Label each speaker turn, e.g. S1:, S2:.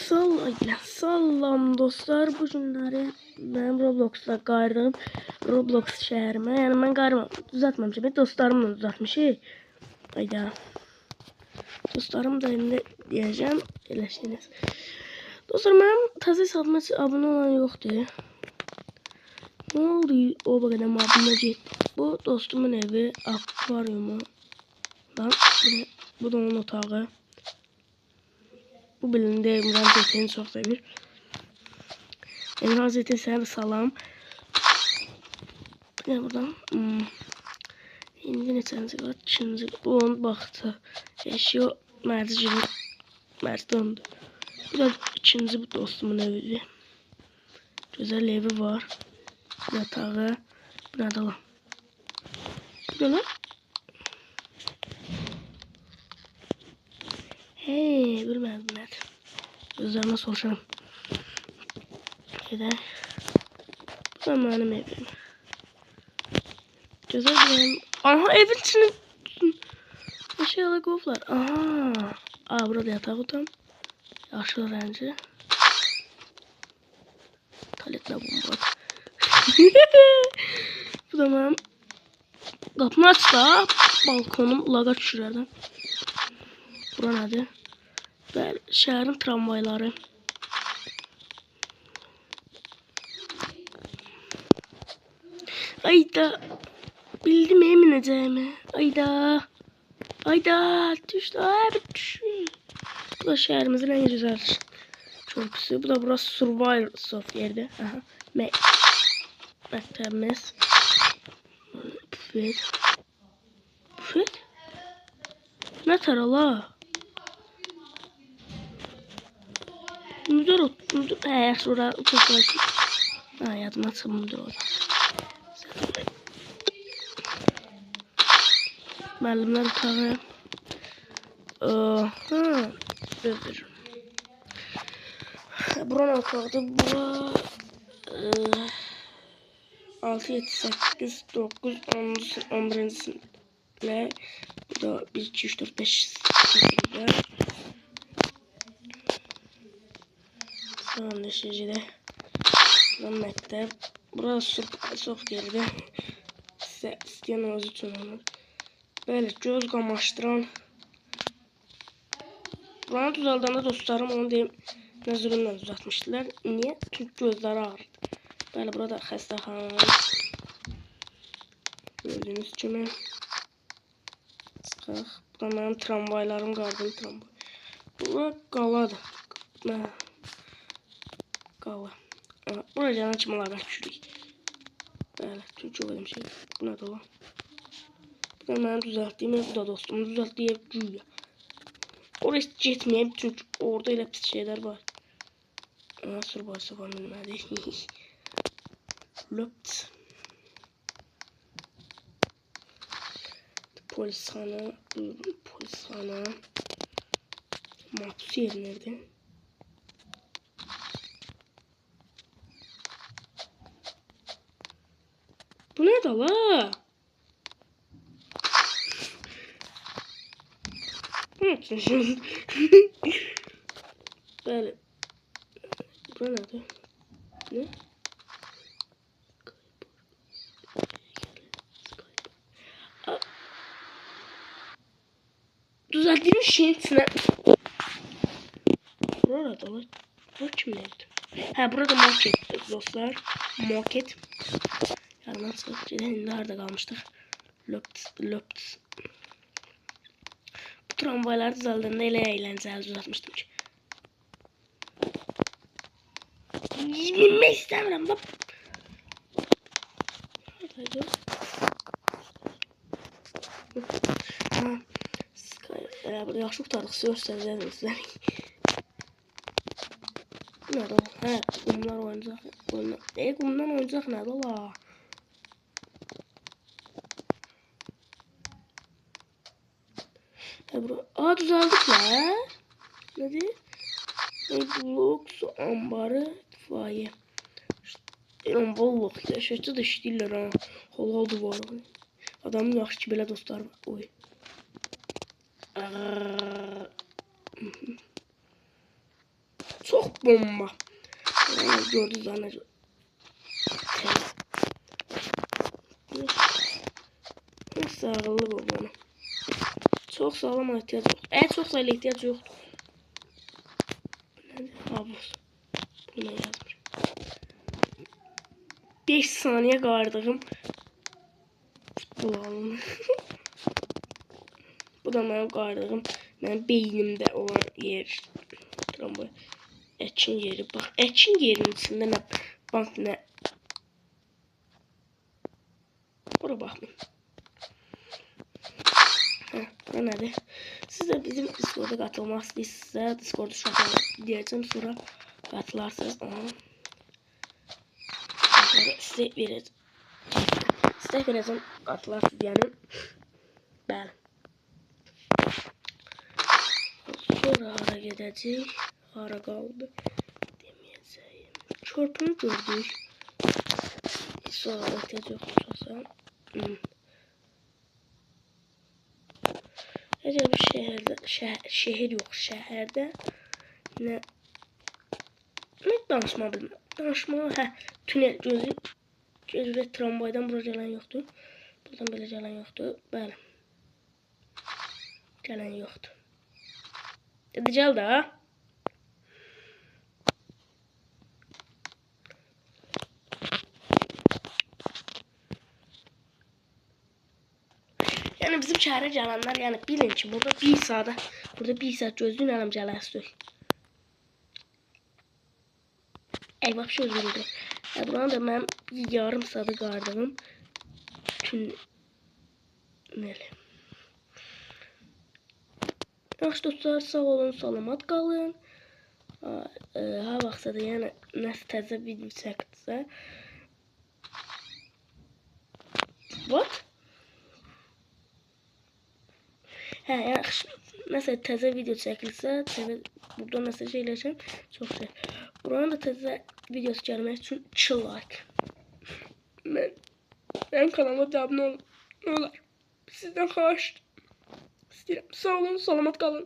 S1: Salam dostlar, bu günləri mən Robloxda qayırdım. Roblox şəhərimə. Yəni mən düzəltməmişəm. Dostlarımla düzəltmişik. Hayda. Dostlarım da indi deyəcəm, eləşiniz. Dostlar, mənim təzə hesabıma abunə olan yoxdur. Ne oldu? O qədər abunə getdi. Bu dostumun evi, akvaryumu. Lan, bu da onun otağı. Bu bilindi, Emran Zetini çok sevir. Emran Zetini sana salam. Ne buradan? İndi neçənci var? 2-ci. Bu onun baxtı. Eşiyor mərcinin. Mərcdəndir. Bu da 2-ci bu dostumun evi. Güzel evi var. Yatağı. Bu ne lan? Bu ne lan? Hey, bilmədim nədir. Gözlərimə soruşarım. Gedək. Bu da mənim evim. Gözəl benim. Aha, evin içini eşyalar qovlar. Aha. Aa, burada yataq otam. Yaşlı rənci. Tualetlə bomba. Bu da mənim. Qapını aç da. Balkonum laqa düşürərdim. Bura nədir? Bəli, şəhərin tramvayları. Ayda. Bildim eminəcəyimi. Ayda. Düşdü. Abi düşdü. Bu da şəhərimizin en güzel körpüsü. Bu da burası Survivor soft yerde. Aha. Məktəbimiz. Bufet. Bufet? Ne tarala? Müdür. He, sonra otursun. Ha, yadıma çıktı müdür o da. Müəllimlər otağı. Ha, düzdür. Buranın otaqdır. Bura 6, 7, 8, 9, 10, 11. sınıflar. Bu da 1, 2, 3, 4, 5 sınıflar. Sonra şehirde. Buranın məktəb. Burası çox geride. Sizə istəyən özü üçün olur. Bəli, göz qamaşdıran. Buranı düzəldəndə dostlarım onu deyim, nə zülümlə düzəltmişdilər. Niyə? Çünki gözləri ağrıdı. Bəli, burada xəstəxana. Gördüyünüz kimi. Çıxaq. Bu da mənim tramvaylarım, qardın tramvay. Bura qaladır. Qala. Buraya yana kimi laqaq düşürük. Bəli, Türkçe öyle şey. Bu ne lan? Bu da mənim düzəltdiyim ev, bu da dostumun düzəltdiyi ev güya. Oraya getməyəm çünki orada elə pis şeyler var. Nasıl varsa var bilmədi. Löpt. Polishane. Polishane. Mahpus yer nerede? Bu ne da la? Böyle. Bu nerede? Ne? Düzelttiğim şeyin içine. Burada la. Bu kimlerdi? Ha, burada market dostlar. Market. Yani nasıl? Nerede kalmıştık? Löpt. Bu tramvaylar düzəldəndə elə əyləncəli düzəltmişdim ki. Minmək istəmirəm da. Neredeydi? Ha. Burada yaxşı qutarıq. Göstərəcəm sizə. Bu nədir? Hə, qumlar oyuncaq. Qumdan oyuncaq nədir ola? Aa, düzeldik la. Nedir? Blok, su ambarı, itfaiye. Vallahi yaşayıcı da işləyirlər ha. Hol var. Adamın yaxşı ki belə dostlar var. Oy. çok bomba. Gördünüz zaten. Nasıl ağırlı bu bana? Çok sağlam ihtiyaç yok. Çok sayılı ihtiyaç yok. Havuz. Buna yazmış. 5 saniye qardığım futbol alını. Bu da mənim qardığım. Mənim beynimdə olan yer. Tramvay. Əkin yeri. Bax, əkin yerinin içində nə bank nə. Bura baxmayın. Bu nədir? Siz də bizim Discord'a qatılmaq istəyirsinizsə, Discord uşaqları deyəcəm, sonra qatılarsınız. Sizə verəcəm, qatılarsınız yəni. Bəli. Sonra hara gedəcək? Hara qaldı? Deməyəcəyim. Körpünü gördük. Sonra ehtiyac yoxdursa. Əgər bir şehir yox, şəhərdə nə danışma bilməm. Danışma, tünel gözlə tramvaydan bura gələn yoxdur. Buradan belə gələn yoxdur. Bəli. Gələn yoxdur. Dedi gəl də. Yəni bizim şəhərə gələnlər, yəni bilin ki, burada bir saat gözləyin, ələm gələsiz. Vəbşi özürüdür. Buranı da mənim yarım saatı qardığım tünel. Yaxşı dostlar, sağ olun, salamat qalın. Ha vaxtsa da yəni nəsə təzə video çəkdirsə. What? Yəni nəsə təzə video çəkilsə, burada nəsə şeyləşəm, çox şey. Buranın da təzə videosu gəlmək üçün 2 like. Mənim kanalıma da abunə olun. Nə olar? Sizdən xahiş istəyirəm. Sağ olun, salamat qalın.